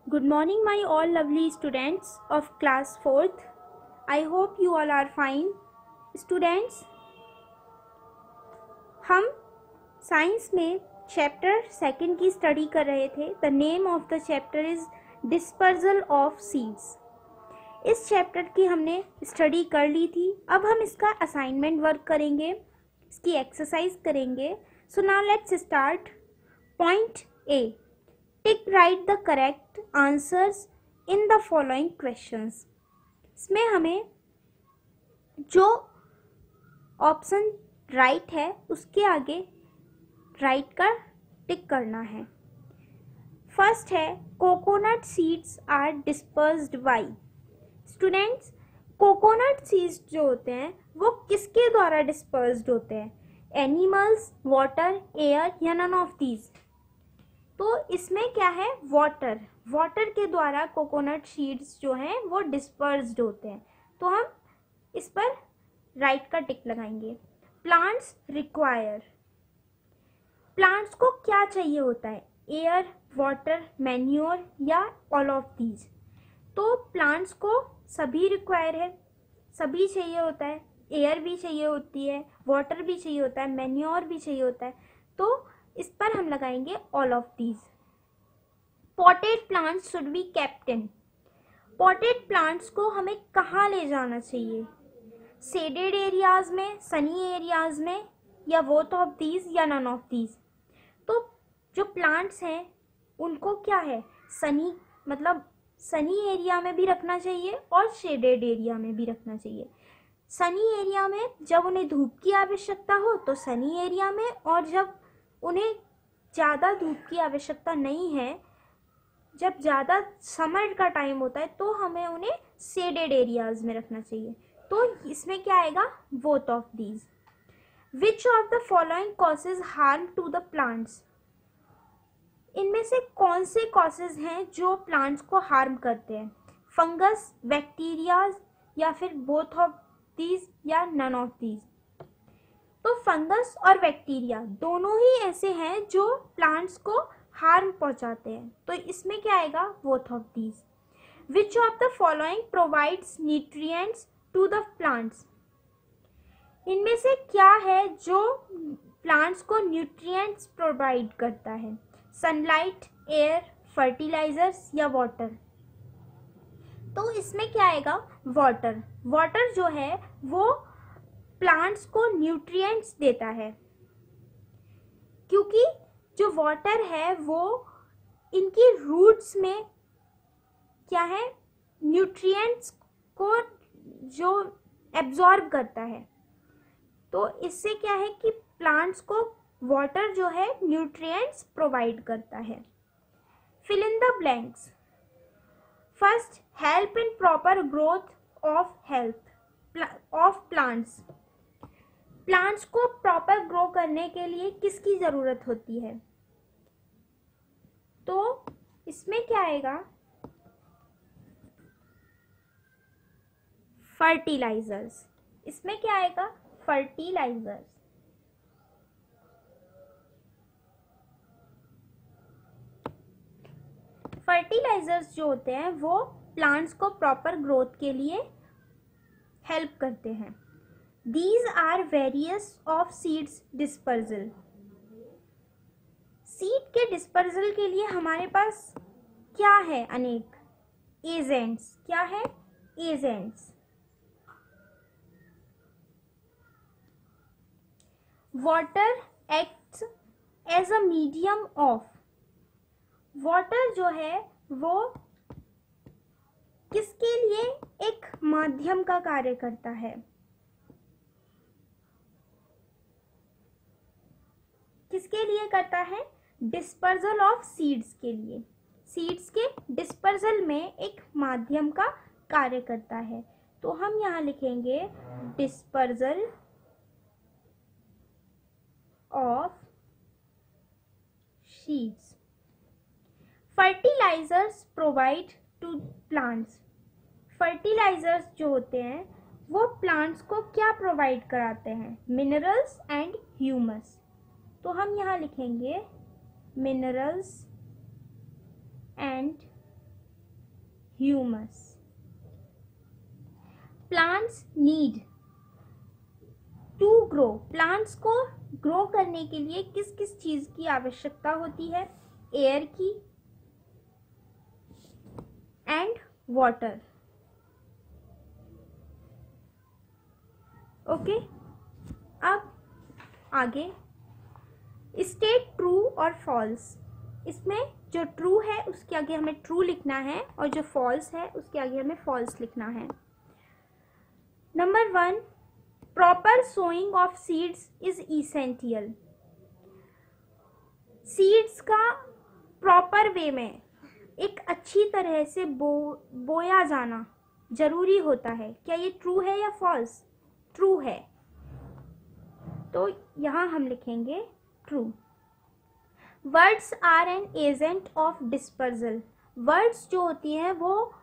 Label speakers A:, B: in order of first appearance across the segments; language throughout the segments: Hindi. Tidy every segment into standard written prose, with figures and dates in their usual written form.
A: Good morning, my all lovely students of class 4th. I hope you all are fine. Students, हम साइंस में चैप्टर 2 की स्टडी कर रहे थे. The name of the chapter is dispersal of seeds. इस चैप्टर की हमने स्टडी कर ली थी. अब हम इसका असाइनमेंट वर्क करेंगे, इसकी एक्सरसाइज करेंगे. So now let's start. Point A, tick right the correct answers in the following questions. इसमें हमें जो ऑप्शन राइट है उसके आगे राइट का टिक करना है. फर्स्ट है coconut seeds are dispersed by. Students, coconut seeds जो होते हैं वो किसके द्वारा डिस्पर्स्ड होते हैं? एनिमल्स, वाटर, एयर या नन ऑफ दीज? तो इसमें क्या है? वाटर. वाटर के द्वारा कोकोनट सीड्स जो हैं वो डिस्पर्स्ड होते हैं. तो हम इस पर राइट का टिक लगाएंगे. Plants require. प्लांट्स को क्या चाहिए होता है? एयर, वाटर, मैन्योर या ऑल ऑफ दीज? तो प्लांट्स को सभी रिक्वायर है, सभी चाहिए होता है. एयर भी चाहिए होती है, वाटर भी चाहिए होता है, मैन्योर भी चाहिए होता है. तो इस पर हम लगाएंगे all of these. Potted plants should be kept in. Potted plants को हमें कहाँ ले जाना चाहिए? शेडेड एरियाज में, सनी एरियाज में, या बोथ ऑफ दीज या नन ऑफ दीज? तो जो प्लांट्स हैं उनको क्या है? सनी, मतलब सनी एरिया में भी रखना चाहिए और शेडेड एरिया में भी रखना चाहिए. सनी एरिया में जब उन्हें धूप की आवश्यकता हो तो सनी एरिया में, और जब उन्हें ज़्यादा धूप की आवश्यकता नहीं है, जब ज़्यादा समर का टाइम होता है, तो हमें उन्हें शेडेड एरियाज में रखना चाहिए. तो इसमें क्या आएगा? Both of these. Which of the following causes harm to the plants? इनमें से कौन से कॉजेज हैं जो प्लांट्स को हार्म करते हैं? फंगस, बैक्टीरियाज, या फिर बोथ ऑफ दीज या नन ऑफ दीज? तो फंगस और बैक्टीरिया दोनों ही ऐसे हैं जो प्लांट्स को हार्म पहुंचाते हैं. तो इसमें क्या आएगा? Both of these. Which of the following provides nutrients to the plants? इनमें से क्या है जो प्लांट्स को न्यूट्रिएंट्स प्रोवाइड करता है? सनलाइट, एयर, फर्टिलाइजर्स या वाटर? तो इसमें क्या आएगा? वाटर. वाटर जो है वो प्लांट्स को न्यूट्रिएंट्स देता है, क्योंकि जो वाटर है वो इनकी रूट्स में क्या है? न्यूट्रिएंट्स को जो एब्जॉर्ब करता है. तो इससे क्या है कि प्लांट्स को वाटर जो है न्यूट्रिएंट्स प्रोवाइड करता है. Fill in the blanks. First, help in proper growth of plants. Plants को प्रॉपर ग्रो करने के लिए किसकी जरूरत होती है? तो इसमें क्या आएगा? फर्टिलाइजर्स. इसमें क्या आएगा? फर्टिलाइजर्स. फर्टिलाइजर्स जो होते हैं वो प्लांट्स को प्रॉपर ग्रोथ के लिए हेल्प करते हैं. These are various of seeds dispersal. Seed के डिस्पर्सल के लिए हमारे पास क्या है? अनेक एजेंट्स. क्या है? Agents. Water acts as a medium of. Water जो है वो किसके लिए एक माध्यम का कार्य करता है? किसके लिए करता है? डिस्पर्जल ऑफ सीड्स के लिए. सीड्स के डिस्पर्जल में एक माध्यम का कार्य करता है. तो हम यहाँ लिखेंगे dispersal of seeds. Fertilisers provide to plants. Fertilisers जो होते हैं वो प्लांट्स को क्या प्रोवाइड कराते हैं? Minerals and humus. तो हम यहाँ लिखेंगे minerals and humus. Plants need to grow, plants को ग्रो करने के लिए किस किस चीज की आवश्यकता होती है? एयर की एंड वाटर। ओके, अब आगे स्टेट ट्रू और फॉल्स। इसमें जो ट्रू है उसके आगे हमें ट्रू लिखना है और जो फॉल्स है उसके आगे हमें फॉल्स लिखना है। Number 1, proper sowing of seeds is essential. Seeds का प्रॉपर वे में एक अच्छी तरह से बोया जाना जरूरी होता है। क्या ये ट्रू है या फॉल्स? ट्रू है, तो यहां हम लिखेंगे true. Birds are an agent of dispersal. Birds जो होती हैं वो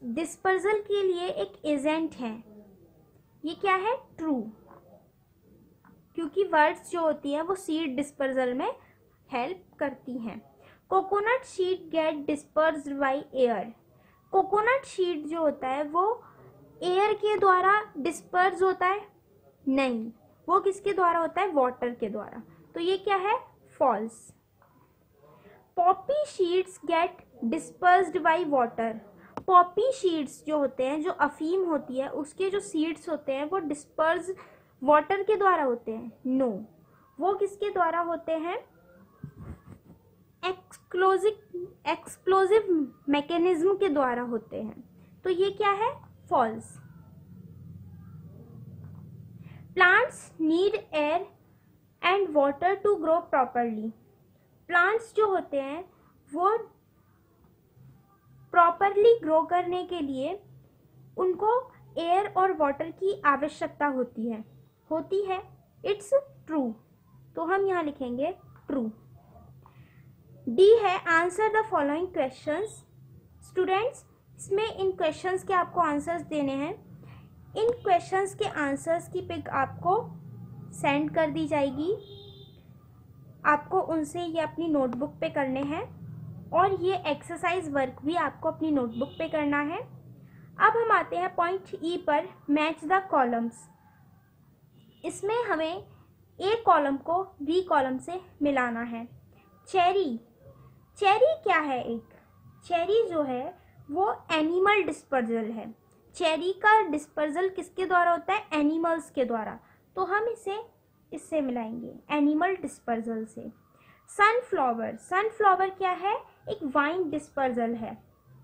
A: डिस्पर्जल के लिए एक एजेंट हैं। ये क्या है? ट्रू, क्योंकि वर्ड्स जो होती हैं वो सीड डिस्पर्जल में हेल्प करती हैं। Coconut seed get dispersed by air. Coconut seed जो होता है वो एयर के द्वारा डिस्पर्स होता है? नहीं, वो किसके द्वारा होता है? वाटर के द्वारा। तो ये क्या है? False. Poppy seeds get dispersed by water. Poppy seeds जो होते हैं, जो अफीम होती है उसके जो सीड्स होते हैं वो डिस्पर्स वाटर के द्वारा होते हैं? नो, वो किसके द्वारा होते हैं? एक्सप्लोजिव मैकेनिज्म के द्वारा होते हैं। तो ये क्या है? False. Plants need air and water to grow properly. Plants जो होते हैं वो प्रॉपरली ग्रो करने के लिए उनको एयर और वाटर की आवश्यकता होती है। इट्स ट्रू, तो हम यहाँ लिखेंगे ट्रू। डी है answer the following questions. Students, इसमें इन क्वेश्चंस के आपको आंसर्स देने हैं। इन क्वेश्चंस के आंसर्स की पिक आपको सेंड कर दी जाएगी। आपको उनसे ये अपनी नोटबुक पे करने हैं और ये एक्सरसाइज वर्क भी आपको अपनी नोटबुक पे करना है। अब हम आते हैं पॉइंट ई पर, मैच द कॉलम्स। इसमें हमें ए कॉलम को बी कॉलम से मिलाना है। चेरी, चेरी क्या है? एक चेरी जो है वो एनिमल डिस्पर्जल है। चेरी का डिस्पर्जल किसके द्वारा होता है? एनिमल्स के द्वारा। तो हम इससे मिलाएंगे, एनिमल डिस्पर्जल से। सनफ्लावर, सनफ्लावर क्या है? एक वाइन डिस्पर्जल है।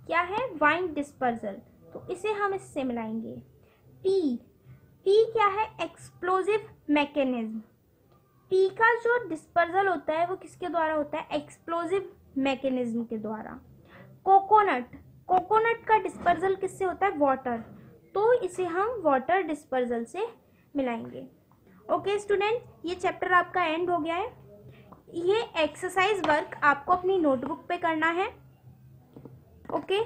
A: क्या है? वाइन डिस्पर्जल, तो इसे हम इससे मिलाएंगे। पी, पी क्या है? Explosive mechanism. पी का जो डिस्पर्जल होता है वो किसके द्वारा होता है? एक्सप्लोजिव मैकेनिज्म के द्वारा। कोकोनट, कोकोनट का डिस्पर्जल किससे होता है? वाटर, तो इसे हम वाटर डिस्पर्जल से मिलाएंगे। ओके स्टूडेंट, ये चैप्टर आपका एंड हो गया है। ये एक्सरसाइज वर्क आपको अपनी नोटबुक पे करना है। ओके।